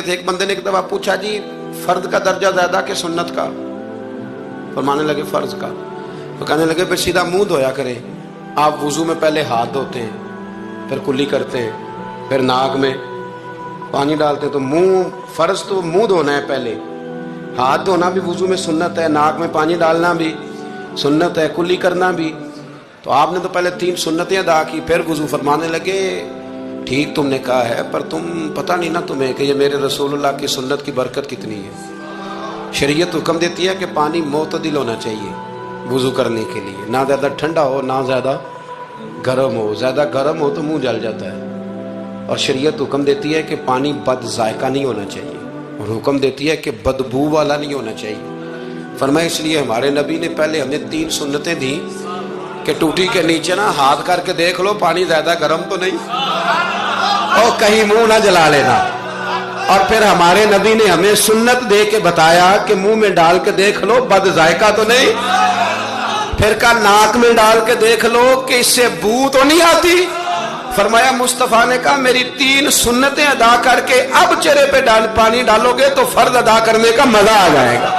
تھے, ایک بندے نے ایک دفعہ پوچھا جی فرد کا درجہ زیادہ کہ سنت کا؟ فرمانے لگے فرض کا. تو کہنے لگے پھر سیدھا منہ دھویا کریں. آپ وضو میں پہلے ہاتھ دھوتے ہیں, پھر کلی کرتے ہیں, پھر ناک میں پانی ڈالتے ہیں. تو منہ فرض تو منہ دھونا ہے پہلے, ہاتھ دھونا بھی وضو میں سنت ہے, ناک میں پانی ڈالنا بھی سنت ہے, کلی کرنا بھی. تو آپ نے تو پہلے 3 سنتیں ادا کی پھر وضو. فرمانے لگے ٹھیک تم نے کہا ہے, پر تم پتہ نہیں نا تمہیں کہ یہ میرے رسول اللہ کی سنت کی برکت کتنی ہے. شریعت حکم دیتی ہے کہ پانی معتدل ہونا چاہیے وضو کرنے کے لیے, نہ زیادہ ٹھنڈا ہو نہ زیادہ گرم ہو. زیادہ گرم ہو تو منہ جل جاتا ہے. اور شریعت حکم دیتی ہے کہ پانی بد ذائقہ نہیں ہونا چاہیے, اور حکم دیتی ہے کہ بدبو والا نہیں ہونا چاہیے. فرمایا اس لیے ہمارے نبی نے پہلے ہمیں 3 سنتیں دی کہ ٹوٹی کے نیچے نا ہاتھ کر کے دیکھ لو پانی زیادہ گرم تو نہیں, اور کہیں منہ نہ جلا لینا. اور پھر ہمارے نبی نے ہمیں سنت دے کے بتایا کہ منہ میں ڈال کے دیکھ لو بد ذائقہ تو نہیں. پھر کہا ناک میں ڈال کے دیکھ لو کہ اس سے بو تو نہیں آتی. فرمایا مصطفیٰ نے کہا میری 3 سنتیں ادا کر کے اب چہرے پہ پانی ڈالو گے تو فرض ادا کرنے کا مزہ آ جائے گا.